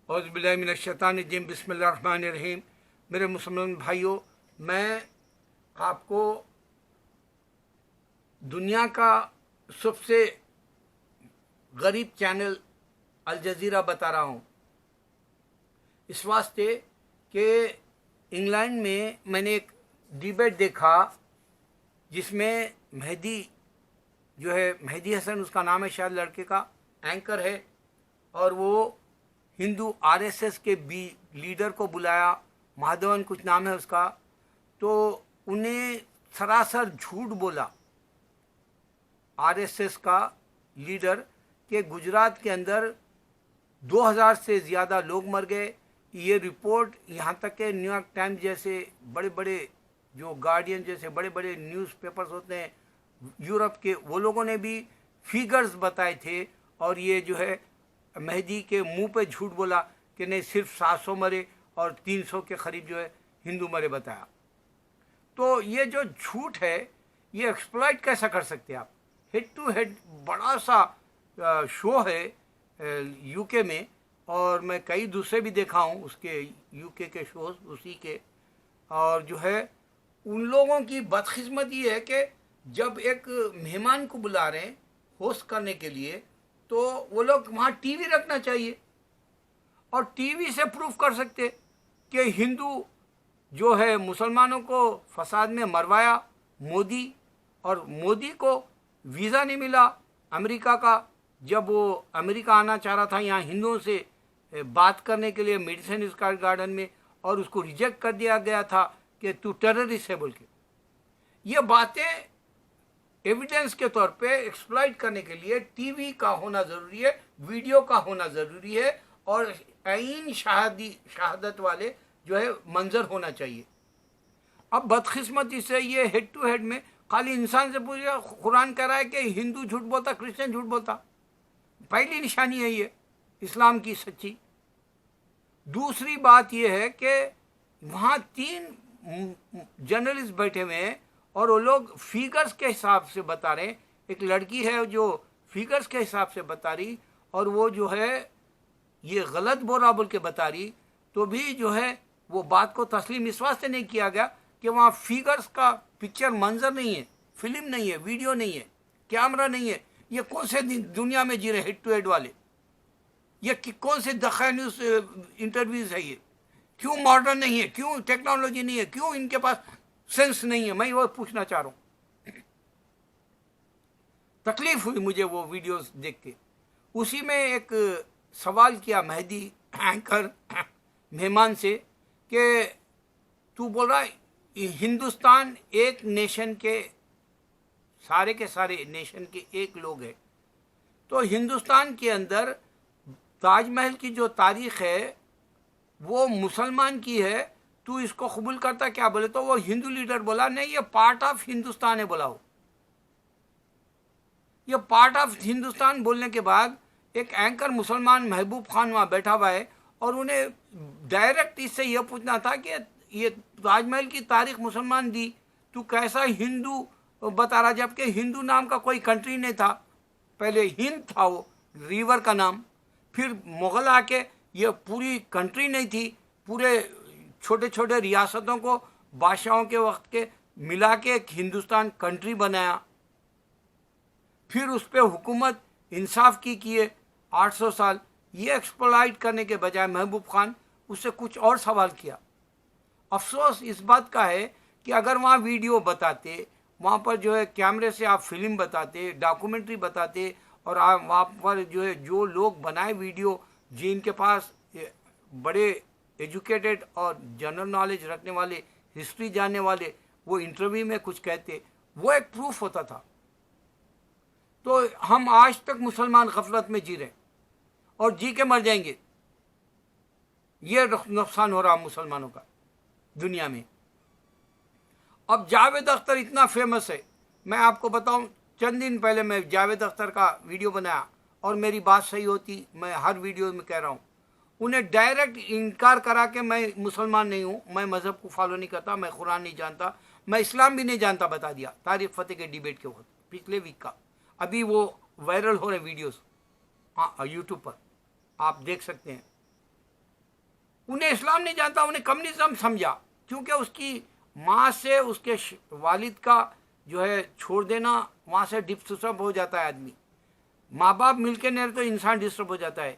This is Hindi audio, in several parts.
औज़ुबिल्लाहि मिनश्शैतानिर्रजीम बिस्मिल्लाहिर्रहमानिर्रहीम। मेरे मुसलमान भाइयों, मैं आपको दुनिया का सबसे गरीब चैनल अल जज़ीरा बता रहा हूँ, इस वास्ते कि इंग्लैंड में मैंने एक डिबेट देखा जिसमें मेहदी जो है, मेहदी हसन उसका नाम है, शायद लड़के का एंकर है, और वो हिंदू आरएसएस के बी लीडर को बुलाया, माधवन कुछ नाम है उसका, तो उन्हें सरासर झूठ बोला आरएसएस का लीडर कि गुजरात के अंदर 2000 से ज़्यादा लोग मर गए। ये रिपोर्ट यहाँ तक कि न्यूयॉर्क टाइम्स जैसे बड़े बड़े, जो गार्डियन जैसे बड़े बड़े न्यूज़पेपर्स होते हैं यूरोप के, वो लोगों ने भी फिगर्स बताए थे, और ये जो है मेहदी के मुंह पे झूठ बोला कि नहीं, सिर्फ 700 मरे और 300 के करीब जो है हिंदू मरे बताया। तो ये जो झूठ है, ये एक्सप्लॉइट कैसा कर सकते हैं आप? हेड टू हेड बड़ा सा शो है यूके में, और मैं कई दूसरे भी देखा हूँ उसके यूके के शोज उसी के। और जो है उन लोगों की बदकिस्मती है कि जब एक मेहमान को बुला रहे हैं होस्ट करने के लिए, तो वो लोग वहाँ टीवी रखना चाहिए, और टीवी से प्रूफ कर सकते कि हिंदू जो है मुसलमानों को फसाद में मरवाया मोदी, और मोदी को वीज़ा नहीं मिला अमेरिका का, जब वो अमेरिका आना चाह रहा था यहाँ हिंदुओं से बात करने के लिए मेडिसन स्क्वायर गार्डन में, और उसको रिजेक्ट कर दिया गया था कि तू टेररिस्ट है बोल के। ये बातें एविडेंस के तौर पे एक्सप्लॉइट करने के लिए टीवी का होना ज़रूरी है, वीडियो का होना ज़रूरी है, और आईन शहादत वाले जो है मंजर होना चाहिए। अब बदकिस्मती से ये हेड टू हेड में खाली इंसान से पूछा, कुरान कह रहा है कि हिंदू झूठ बोलता, क्रिश्चियन झूठ बोलता। पहली निशानी है ये इस्लाम की सच्ची। दूसरी बात ये है कि वहाँ 3 जर्नलिस्ट बैठे हुए हैं, और वो लोग फिगर्स के हिसाब से बता रहे हैं। एक लड़की है जो फिगर्स के हिसाब से बता रही, और वो जो है ये गलत बोल बोल के बता रही, तो भी जो है वो बात को तस्लीम इस वास्ते नहीं किया गया कि वहाँ फिगर्स का पिक्चर मंजर नहीं है, फिल्म नहीं है, वीडियो नहीं है, कैमरा नहीं है। ये कौन से दुनिया में जी रहे हेड टू हेड वाले? ये कौन से दखा न्यूज़ इंटरव्यूज़ है? ये क्यों मॉडर्न नहीं है? क्यों टेक्नोलॉजी नहीं है? क्यों इनके पास सेंस नहीं है? मैं वो पूछना चाह रहा हूँ। तकलीफ हुई मुझे वो वीडियोस देख के। उसी में एक सवाल किया मेहदी एंकर मेहमान से कि तू बोल रहा है हिंदुस्तान एक नेशन के सारे नेशन के एक लोग हैं, तो हिंदुस्तान के अंदर ताजमहल की जो तारीख है वो मुसलमान की है, तू इसको कबूल करता क्या? बोले तो वो हिंदू लीडर बोला नहीं, ये पार्ट ऑफ हिंदुस्तान है। बोला हो ये पार्ट ऑफ हिंदुस्तान बोलने के बाद एक एंकर मुसलमान महबूब खान वहाँ बैठा हुआ है, और उन्हें डायरेक्ट इससे यह पूछना था कि ये ताजमहल की तारीख मुसलमान दी, तू कैसा हिंदू बता रहा? जबकि हिंदू नाम का कोई कंट्री नहीं था, पहले हिंद था वो रिवर का नाम, फिर मुग़ल आके ये पूरी कंट्री नहीं थी, पूरे छोटे छोटे रियासतों को बादशाहों के वक्त के मिला के एक हिंदुस्तान कंट्री बनाया। फिर उस पर हुकूमत इंसाफ की किए 800 साल। ये एक्सप्लॉइट करने के बजाय महबूब खान उससे कुछ और सवाल किया। अफसोस इस बात का है कि अगर वहाँ वीडियो बताते, वहाँ पर जो है कैमरे से आप फिल्म बताते, डॉक्यूमेंट्री बताते, और आप वहाँ पर जो है जो लोग बनाए वीडियो, जिनके पास बड़े एजुकेटेड और जनरल नॉलेज रखने वाले, हिस्ट्री जानने वाले, वो इंटरव्यू में कुछ कहते, वो एक प्रूफ होता था। तो हम आज तक मुसलमान गफलत में जी रहे और जी के मर जाएंगे। ये नुकसान हो रहा मुसलमानों का दुनिया में। अब जावेद अख्तर इतना फेमस है, मैं आपको बताऊं, चंद दिन पहले मैं जावेद अख्तर का वीडियो बनाया, और मेरी बात सही होती, मैं हर वीडियो में कह रहा हूँ, उन्हें डायरेक्ट इनकार करा कि मैं मुसलमान नहीं हूँ, मैं मज़हब को फॉलो नहीं करता, मैं कुरान नहीं जानता, मैं इस्लाम भी नहीं जानता, बता दिया तारिक फ़तेह के डिबेट के वक्त पिछले वीक का। अभी वो वायरल हो रहे वीडियोस यूट्यूब पर, आप देख सकते हैं। उन्हें इस्लाम नहीं जानता, उन्हें कम्युनिज्म समझा, क्योंकि उसकी माँ से उसके वालिद का जो है छोड़ देना, वहाँ से डिस्टर्ब हो जाता है आदमी। माँ बाप मिलके नहीं तो इंसान डिस्टर्ब हो जाता है।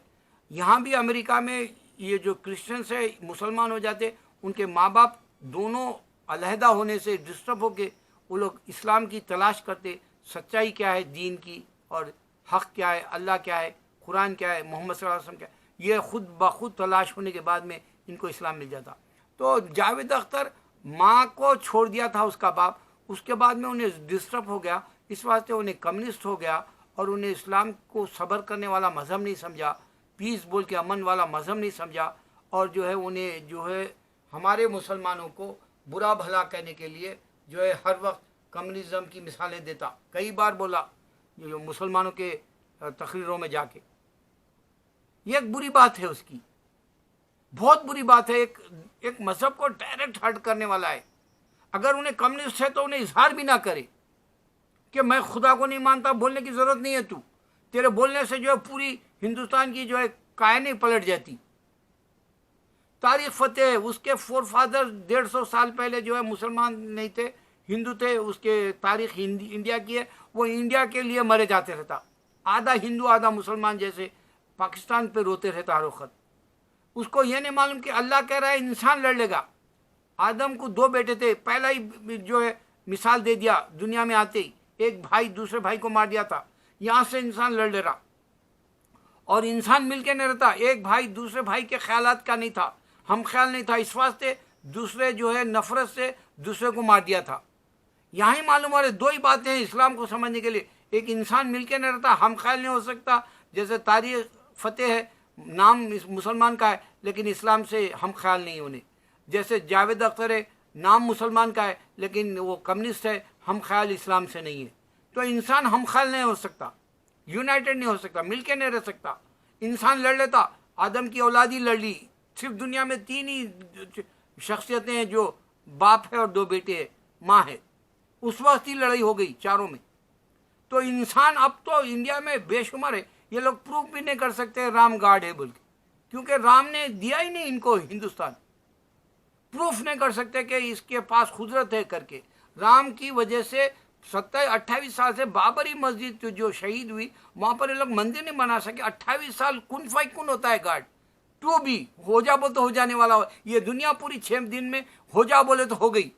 यहाँ भी अमेरिका में ये जो क्रिश्चियंस है, मुसलमान हो जाते, उनके माँ बाप दोनों अलहदा होने से डिस्टर्ब होके वो लोग इस्लाम की तलाश करते, सच्चाई क्या है दीन की, और हक़ क्या है, अल्लाह क्या है, कुरान क्या है, मोहम्मद सल्लल्लाहु अलैहि वसल्लम क्या है। ये खुद ब खुद तलाश होने के बाद में इनको इस्लाम मिल जाता। तो जावेद अख्तर माँ को छोड़ दिया था उसका बाप, उसके बाद में उन्हें डिस्टर्ब हो गया, इस वास्ते उन्हें कम्युनिस्ट हो गया और उन्हें इस्लाम को सब्र करने वाला मज़हब नहीं समझा, पीस बोल के अमन वाला मज़हब नहीं समझा, और जो है उन्हें जो है हमारे मुसलमानों को बुरा भला कहने के लिए जो है हर वक्त कम्युनिज़्म की मिसालें देता। कई बार बोला जो मुसलमानों के तकरीरों में जाके, ये एक बुरी बात है उसकी, बहुत बुरी बात है। एक मज़हब को डायरेक्ट हर्ट करने वाला है। अगर उन्हें कम्युनिस्ट है तो उन्हें इजहार भी ना करे कि मैं खुदा को नहीं मानता, बोलने की ज़रूरत नहीं है, तू तेरे बोलने से जो है पूरी हिंदुस्तान की जो है कायनें पलट जाती। तारीख फतेह, उसके फोर फादर 150 साल पहले जो है मुसलमान नहीं थे, हिंदू थे, उसके तारीख इंडिया की है, वो इंडिया के लिए मरे जाते रहता, आधा हिंदू आधा मुसलमान, जैसे पाकिस्तान पे रोते रहता हर वक्त। उसको ये नहीं मालूम कि अल्लाह कह रहा है इंसान लड़ लेगा। आदम को 2 बेटे थे, पहला ही जो है मिसाल दे दिया दुनिया में आते ही, एक भाई दूसरे भाई को मार दिया था, यहाँ से इंसान लड़ ले रहा, और इंसान मिलके नहीं रहता, एक भाई दूसरे भाई के ख्यालात का नहीं था, हम ख्याल नहीं था, इस वास्ते दूसरे जो है नफरत से दूसरे को मार दिया था। यहाँ ही मालूम हो रहे 2 ही बातें हैं इस्लाम को समझने के लिए, एक इंसान मिलके नहीं रहता, हम ख्याल नहीं हो सकता, जैसे तारीख फतेह है, नाम मुसलमान का है लेकिन इस्लाम से हम ख्याल नहीं होने, जैसे जावेद अख्तर है, नाम मुसलमान का है लेकिन वो कम्युनिस्ट है, हम ख्याल इस्लाम से नहीं है। तो इंसान हम ख्याल नहीं हो सकता, यूनाइटेड नहीं हो सकता, मिलके नहीं रह सकता। इंसान लड़ लेता, आदम की औलाद ही लड़ ली, सिर्फ दुनिया में 3 ही शख्सियतें हैं जो बाप है और 2 बेटे हैं, माँ है, उस वक्त ही लड़ाई हो गई चारों में। तो इंसान अब तो इंडिया में बेशुमार है, ये लोग प्रूफ भी नहीं कर सकते राम गॉड है बोल के, क्योंकि राम ने दिया ही नहीं इनको हिंदुस्तान, प्रूफ नहीं कर सकते कि इसके पास कुदरत है करके। राम की वजह से 27-28 साल से बाबरी मस्जिद जो शहीद हुई, वहाँ पर ये लोग मंदिर नहीं बना सके। 28 साल कुन फायकुन होता है गार्ड, तो भी हो जा बोले तो हो जाने वाला हो, ये दुनिया पूरी 6 दिन में हो जा बोले तो हो गई।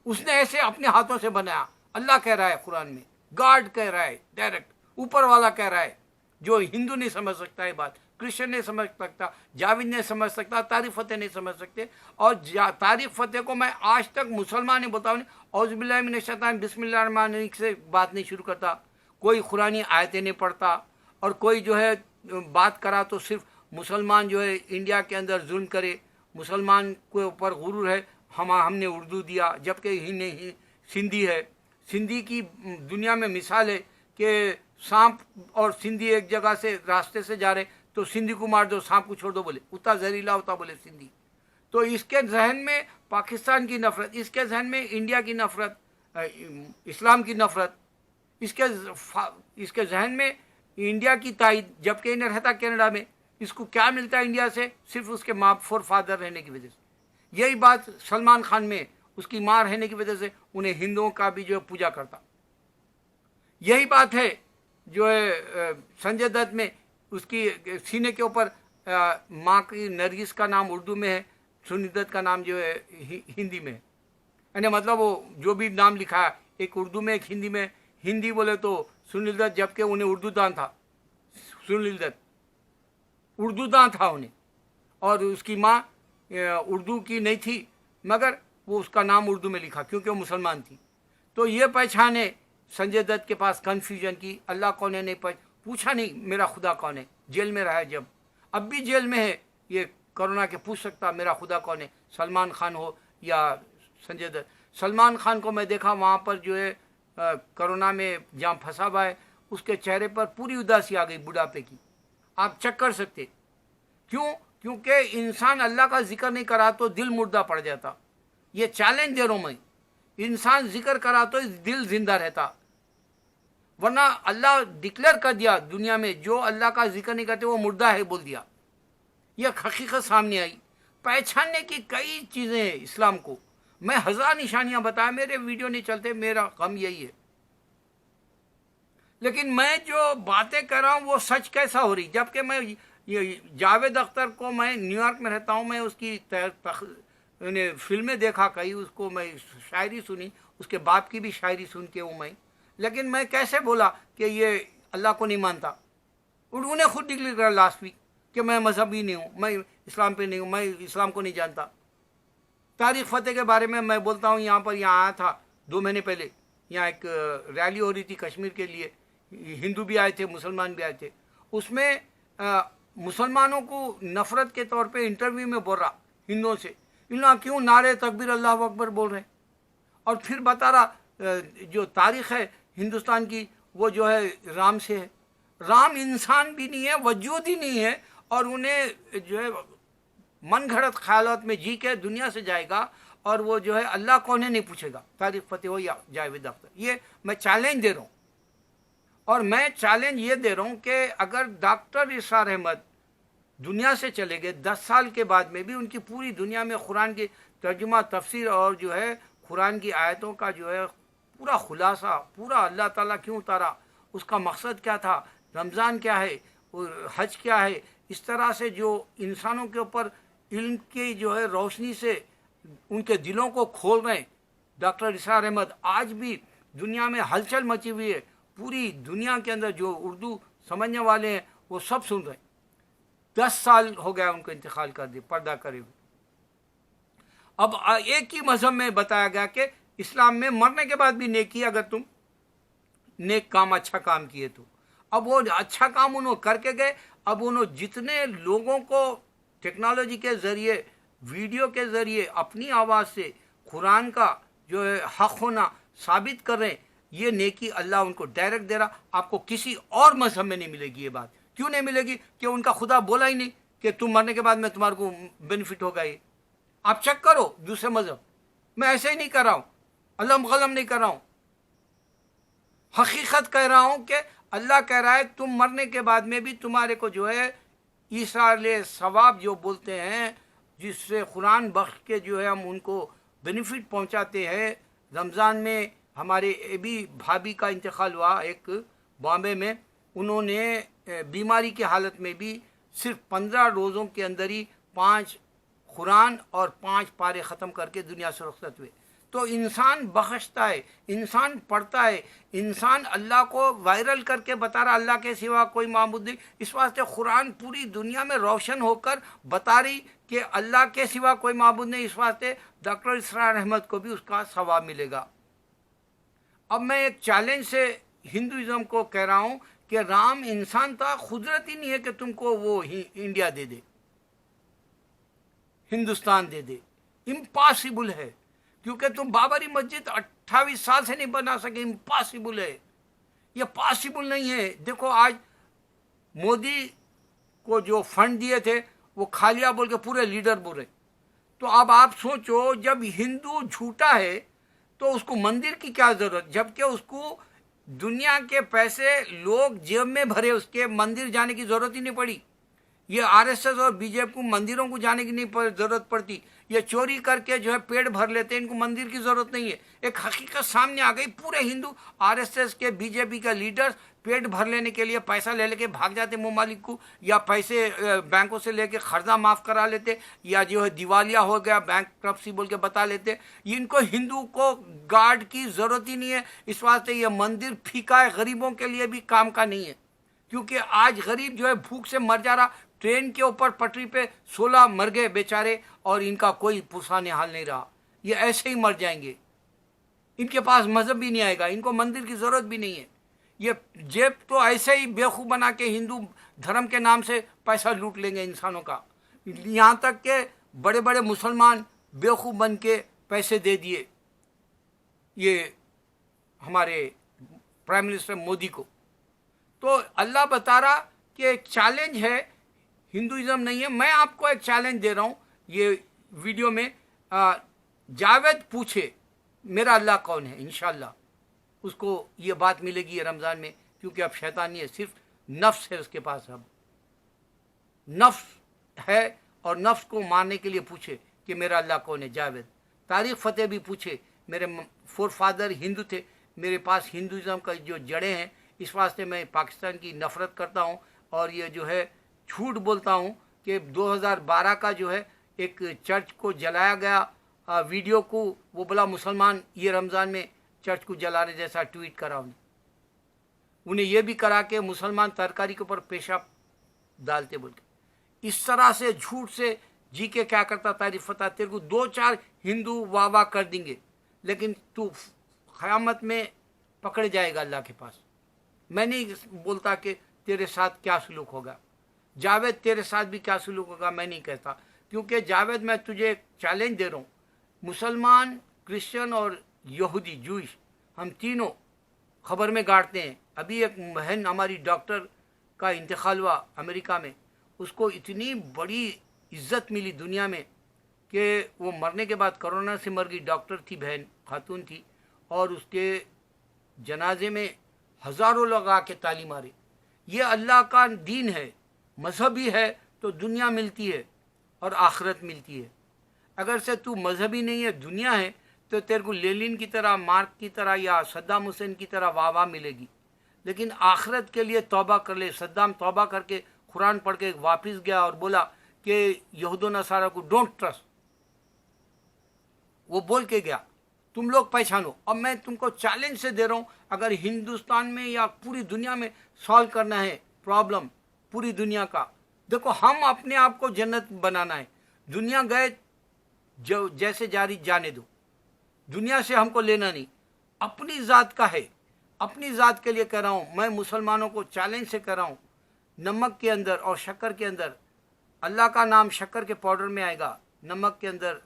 उसने ऐसे अपने हाथों से बनाया। अल्लाह कह रहा है कुरान में, गॉड कह रहा है डायरेक्ट, ऊपर वाला कह रहा है, जो हिंदू नहीं समझ सकता है बात, क्रिश्चियन नहीं समझ सकता, जावेद नहीं समझ सकता, तारिक फतेह नहीं समझ सकते। और तारिक फतेह को मैं आज तक मुसलमान नहीं बताऊँ, औज़ुबिल्लाहि मिनश शैतानिर बिस्मिल्लाहिर्रहमानिर्रहीम से बात नहीं शुरू करता, कोई कुरानी आयतें नहीं पढ़ता, और कोई जो है बात करा तो सिर्फ मुसलमान जो है इंडिया के अंदर जुल्म करे, मुसलमान के ऊपर गुरूर है, हमने उर्दू दिया, जबकि ही सिंधी है। सिंधी की दुनिया में मिसाल है कि सांप और सिंधी एक जगह से रास्ते से जा रहे तो सिंधी को मार दो, सांप को छोड़ दो, बोले उतना जहरीला होता बोले सिंधी। तो इसके जहन में पाकिस्तान की नफरत, इसके जहन में इंडिया की नफरत, इस्लाम की नफरत, इसके जहन में इंडिया की तायद, जबकि इन्हें रहता कनाडा में। इसको क्या मिलता है इंडिया से? सिर्फ उसके माँ फोर फादर रहने की वजह से। यही बात सलमान खान में, उसकी माँ रहने की वजह से उन्हें हिंदुओं का भी जो है पूजा करता। यही बात है जो है संजय दत्त में, उसकी सीने के ऊपर माँ की नरगिस का नाम उर्दू में है, सुनील दत्त का नाम जो है हिंदी में है। यानी मतलब वो जो भी नाम लिखा है, एक उर्दू में एक हिंदी में। हिंदी बोले तो सुनील दत्त, जबकि उन्हें उर्दू दान था, सुनील दत्त उर्दू दान था उन्हें, और उसकी माँ उर्दू की नहीं थी, मगर वो उसका नाम उर्दू में लिखा क्योंकि वो मुसलमान थी। तो ये पहचान है संजय दत्त के पास कन्फ्यूजन की, अल्लाह कौन है नहीं पूछा नहीं, मेरा खुदा कौन है। जेल में रहा है जब, अब भी जेल में है, ये कोरोना के पूछ सकता मेरा खुदा कौन है, सलमान खान हो या संजय दत्त। सलमान खान को मैं देखा वहाँ पर जो है कोरोना में जहाँ फंसा हुआ है, उसके चेहरे पर पूरी उदासी आ गई बुढ़ापे की, आप चेक कर सकते। क्यों? क्योंकि इंसान अल्लाह का जिक्र नहीं करा तो दिल मुर्दा पड़ जाता। ये चैलेंज दे रहा हूँ मैं, इंसान जिक्र करा तो दिल जिंदा रहता, वरना अल्लाह डिक्लेयर कर दिया दुनिया में, जो अल्लाह का जिक्र नहीं करते वो मुर्दा है बोल दिया। यह हकीकत सामने आई। पहचानने की कई चीज़ें हैं इस्लाम को। मैं हज़ार निशानियां बताया, मेरे वीडियो नहीं चलते, मेरा काम यही है। लेकिन मैं जो बातें कर रहा हूँ वो सच कैसा हो रही, जबकि मैं ये जावेद अख्तर को, मैं न्यूयॉर्क में रहता हूँ, मैं उसकी फिल्में देखा कई, उसको मैं शायरी सुनी, उसके बाप की भी शायरी सुन के हूँ मैं। लेकिन मैं कैसे बोला कि ये अल्लाह को नहीं मानता? उन्होंने खुद डिक्लेयर करा लास्ट वीक कि मैं मजहबी नहीं हूँ, मैं इस्लाम पे नहीं हूँ, मैं इस्लाम को नहीं जानता। तारिक फ़तेह के बारे में मैं बोलता हूँ, यहाँ पर यहाँ आया था 2 महीने पहले, यहाँ एक रैली हो रही थी कश्मीर के लिए, हिंदू भी आए थे, मुसलमान भी आए थे। उसमें मुसलमानों को नफ़रत के तौर पे इंटरव्यू में बोल रहा हिंदुओं से, इन लोग क्यों नारे तकबीर अल्लाह अकबर बोल रहे हैं। और फिर बता रहा जो तारीख़ है हिंदुस्तान की वो जो है राम से है। राम इंसान भी नहीं है, वजूद ही नहीं है, और उन्हें जो है मन घड़त ख्यालात में जी के दुनिया से जाएगा, और वो जो है अल्लाह को उन्हें नहीं पूछेगा, तारिक फ़तेह हो या जावेद अख्तर। ये मैं चैलेंज दे रहा हूँ, और मैं चैलेंज ये दे रहा हूँ कि अगर डॉक्टर इसरार अहमद दुनिया से चले गए 10 साल के बाद में भी उनकी पूरी दुनिया में कुरान की तर्जुमा, तफसीर और जो है कुरान की आयतों का जो है पूरा खुलासा, पूरा अल्लाह ताला क्यों उतारा, उसका मकसद क्या था, रमज़ान क्या है और हज क्या है, इस तरह से जो इंसानों के ऊपर इल्म की जो है रोशनी से उनके दिलों को खोल रहे हैं डॉक्टर इसरार अहमद, आज भी दुनिया में हलचल मची हुई है। पूरी दुनिया के अंदर जो उर्दू समझने वाले हैं वो सब सुन रहे हैं। 10 साल हो गया उनको इंतकाल कर दिए, पर्दा करे हुए। अब एक ही मजहब में बताया गया कि इस्लाम में मरने के बाद भी नेकी, अगर तुम नेक काम, अच्छा काम किए तो। अब वो अच्छा काम उन्होंने करके गए। अब उन्होंने जितने लोगों को टेक्नोलॉजी के ज़रिए, वीडियो के ज़रिए अपनी आवाज़ से कुरान का जो है हक़ होना साबित कर रहे हैं, ये नेकी अल्लाह उनको डायरेक्ट दे रहा। आपको किसी और मजहब में नहीं मिलेगी ये बात। क्यों नहीं मिलेगी? कि उनका खुदा बोला ही नहीं कि तुम मरने के बाद में तुम्हारे को बेनिफिट होगा। ये आप चेक करो दूसरे मजहब। मैं ऐसे ही नहीं कर रहा हूँ, अलम गलम नहीं कर रहा हूँ, हकीकत कह रहा हूँ कि अल्लाह कह रहा है तुम मरने के बाद में भी तुम्हारे को जो है ईसाले सवाब जो बोलते हैं, जिससे कुरान बख्श के जो है हम उनको बेनिफिट पहुँचाते हैं। रमज़ान में हमारे भी भाभी का इंतकाल हुआ एक बॉम्बे में, उन्होंने बीमारी की हालत में भी सिर्फ 15 रोज़ों के अंदर ही 5 कुरान और 5 पारे ख़त्म करके दुनिया से रुखसत हुए। तो इंसान बख्शता है, इंसान पढ़ता है, इंसान अल्लाह को वायरल करके बता रहा अल्लाह के सिवा कोई माबूद नहीं। इस वास्ते कुरान पूरी दुनिया में रोशन होकर बता रही कि अल्लाह के सिवा कोई माबूद नहीं। इस वास्ते डॉक्टर इसरार अहमद को भी उसका सवाब मिलेगा। अब मैं एक चैलेंज से हिंदुइज्म को कह रहा हूँ कि राम इंसान था, कुदरत ही नहीं है कि तुमको वो इंडिया दे दे, हिंदुस्तान दे दे। इम्पॉसिबल है, क्योंकि तुम बाबरी मस्जिद 28 साल से नहीं बना सके। इम्पॉसिबल है, ये पॉसिबल नहीं है। देखो आज मोदी को जो फंड दिए थे वो खा लिया बोल के पूरे लीडर बोल रहे। तो अब आप सोचो, जब हिंदू झूठा है तो उसको मंदिर की क्या जरूरत, जबकि उसको दुनिया के पैसे लोग जेब में भरे, उसके मंदिर जाने की जरूरत ही नहीं पड़ी। ये आरएसएस और बीजेपी को मंदिरों को जाने की नहीं जरूरत पड़ती। ये चोरी करके जो है पेट भर लेते हैं, इनको मंदिर की जरूरत नहीं है। एक हकीकत सामने आ गई, पूरे हिंदू आरएसएस के, बीजेपी के लीडर्स पेट भर लेने के लिए पैसा ले लेके भाग जाते ममालिक को, या पैसे बैंकों से लेके कर्जा माफ़ करा लेते, या जो है दिवालिया हो गया बैंक क्रप्सी बोल के बता लेते। इनको हिंदू को गार्ड की ज़रूरत ही नहीं है। इस वास्ते ये मंदिर फीका है, गरीबों के लिए भी काम का नहीं है। क्योंकि आज गरीब जो है भूख से मर जा रहा। ट्रेन के ऊपर पटरी पे 16 मर गए बेचारे, और इनका कोई पुरसाने हाल नहीं रहा। ये ऐसे ही मर जाएंगे, इनके पास मजहब भी नहीं आएगा, इनको मंदिर की ज़रूरत भी नहीं है। ये जेब तो ऐसे ही बेवकूफ़ बना के हिंदू धर्म के नाम से पैसा लूट लेंगे इंसानों का। यहाँ तक के बड़े बड़े मुसलमान बेवकूफ़ बन के पैसे दे दिए ये हमारे प्राइम मिनिस्टर मोदी को। तो अल्लाह बता रहा कि एक चैलेंज है, हिंदुइज्म नहीं है। मैं आपको एक चैलेंज दे रहा हूँ ये वीडियो में, जावेद पूछे मेरा अल्लाह कौन है, इंशाल्लाह उसको ये बात मिलेगी रमज़ान में। क्योंकि अब शैतानी है, सिर्फ नफ्स है उसके पास, अब नफ्स है और नफ्स को मारने के लिए पूछे कि मेरा अल्लाह कौन है, जावेद। तारीख फ़तेह भी पूछे, मेरे फोर फादर हिंदू थे, मेरे पास हिंदुज़म का जो जड़ें हैं, इस वास्ते मैं पाकिस्तान की नफ़रत करता हूँ और ये जो है झूठ बोलता हूँ कि 2012 का जो है एक चर्च को जलाया गया वीडियो को, वो बोला मुसलमान ये रमज़ान में चर्च को जलाने जैसा ट्वीट करा उन्हें ये भी करा कि मुसलमान तरकारी के ऊपर पेशाब डालते बोल के। इस तरह से झूठ से जी के क्या करता तारीफ फता, तेरे को 2-4 हिंदू वाह वाह कर देंगे, लेकिन तू क़यामत में पकड़े जाएगा अल्लाह के पास। मैं नहीं बोलता कि तेरे साथ क्या सलूक होगा, जावेद तेरे साथ भी क्या सलूक होगा मैं नहीं कहता, क्योंकि जावेद मैं तुझे एक चैलेंज दे रहा हूँ। मुसलमान, क्रिश्चियन और यहूदी जूइश हम तीनों खबर में गाड़ते हैं। अभी एक बहन हमारी डॉक्टर का इंतकाल हुआ अमेरिका में, उसको इतनी बड़ी इज्जत मिली दुनिया में कि वो मरने के बाद कोरोना से मर गई। डॉक्टर थी, बहन खातून थी, और उसके जनाजे में हज़ारों लोग आके ताली मारे। ये अल्लाह का दीन है, मजहबी है तो दुनिया मिलती है और आखिरत मिलती है। अगर से तू मजहबी नहीं है, दुनिया है, तो तेरे को लेनिन की तरह, मार्क की तरह या सद्दाम हुसैन की तरह वाह वाह मिलेगी। लेकिन आखिरत के लिए तौबा कर ले। सद्दाम तौबा करके कुरान पढ़ के वापस गया और बोला कि यहूद नसारा को डोंट ट्रस्ट, वो बोल के गया। तुम लोग पहचानो। अब मैं तुमको चैलेंज से दे रहा हूँ, अगर हिंदुस्तान में या पूरी दुनिया में सॉल्व करना है प्रॉब्लम पूरी दुनिया का, देखो हम अपने आप को जन्नत बनाना है। दुनिया गए जो जैसे जारी जाने दो, दुनिया से हमको लेना नहीं, अपनी ज़ात का है। अपनी ज़ात के लिए कह रहा हूँ, मैं मुसलमानों को चैलेंज से कह रहा हूँ, नमक के अंदर और शक्कर के अंदर अल्लाह का नाम शक्कर के पाउडर में आएगा, नमक के अंदर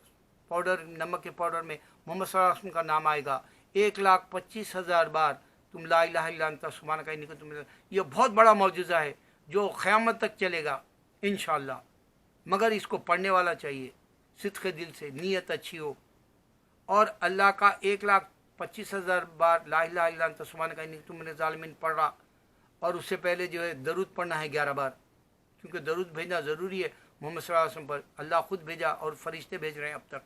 पाउडर, नमक के पाउडर में मोहम्मद सल्लल्लाहु अलैहि वसल्लम का नाम आएगा। 1,25,000 बार तुम ला इलाहा इल्ला अंता सुब्हानका इन्नी कुन्तु मिनज़। ये बहुत बड़ा मौजूज़ा है जो क़यामत तक चलेगा इंशाअल्लाह, मगर इसको पढ़ने वाला चाहिए सिद्क़ दिल से, नीयत अच्छी हो। और अल्लाह का 1,25,000 बार ला इलाहा इल्ला अंता सुब्हानका इन्नी कुन्तु मिनज़ ज़ालिमीन पढ़ा, और उससे पहले जो है दरूद पढ़ना है 11 बार, क्योंकि दरूद भेजना ज़रूरी है मोहम्मद सल्लल्लाहु अलैहि वसल्लम पर। अल्लाह खुद भेजा और फरिश्ते भेज रहे हैं, अब तक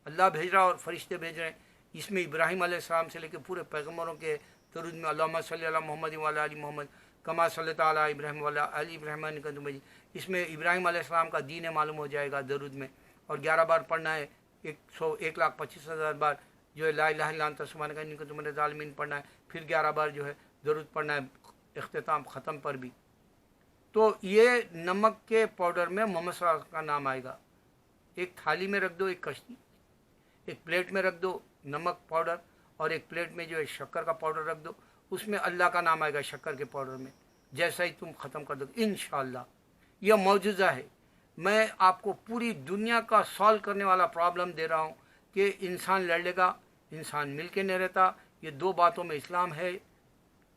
अल्लाह भेज रहा और फरिश्ते भेज रहे हैं। इसमें इब्राहिम अलैहिस्सलाम से लेकर पूरे पैगम्बरों के दरूद में अल्लाहुम्मा सल्ली अला मुहम्मद व अला आलि मुहम्मद कमा सल्लैता अला इब्राहिम व अला आलि इब्राहिम इन्नका हमीदुम मजीद। इसमें इब्राहिम अलैहिस्सलाम का दीन मालूम हो जाएगा दरूद में। और 11 बार पढ़ना है, 1,25,000 बार जो है ला इलाहा इल्ला अंता सुब्हानका इन्नी कुन्तु मिनज़ ज़ालिमीन पढ़ना है। फिर 11 बार जो है दरूद पढ़ना है इख्तिताम ख़त्म पर भी। तो ये नमक के पाउडर में मोहम्मद सल्लल्लाहु अलैहि वसल्लम का नाम आएगा। एक थाली में रख दो, एक कश्ती, एक प्लेट में रख दो नमक पाउडर, और एक प्लेट में जो है शक्कर का पाउडर रख दो, उसमें अल्लाह का नाम आएगा शक्कर के पाउडर में। जैसा ही तुम ख़त्म कर दो इंशाअल्लाह, यह मौजूज़ा है। मैं आपको पूरी दुनिया का सॉल्व करने वाला प्रॉब्लम दे रहा हूँ कि इंसान लड़ लेगा, इंसान मिल के नहीं रहता। ये 2 बातों में इस्लाम है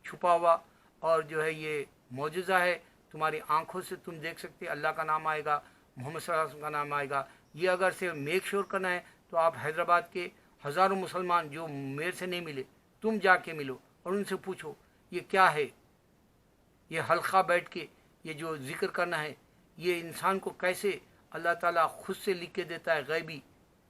छुपा हुआ, और जो है ये मौजूज़ा है। तुम्हारी आंखों से तुम देख सकते, अल्लाह का नाम आएगा, मोहम्मद सल्लल्लाहु अलैहि वसल्लम का नाम आएगा। ये अगर से मेक श्योर करना है तो आप हैदराबाद के हज़ारों मुसलमान जो मेरे से नहीं मिले, तुम जाके मिलो और उनसे पूछो ये क्या है। ये हल्का बैठ के ये जो जिक्र करना है, ये इंसान को कैसे अल्लाह ताला खुद से लिख के देता है गैबी,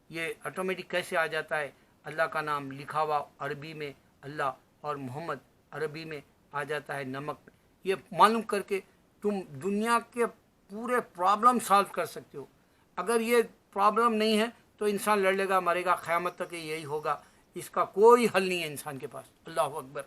ये ऑटोमेटिक कैसे आ जाता है। अल्लाह का नाम लिखा हुआ अरबी में अल्लाह और मोहम्मद अरबी में आ जाता है नमक। ये मालूम करके तुम दुनिया के पूरे प्रॉब्लम सॉल्व कर सकते हो। अगर ये प्रॉब्लम नहीं है तो इंसान लड़ लेगा, मरेगा, क़यामत तक यही होगा। इसका कोई हल नहीं है इंसान के पास। अल्लाहु अकबर।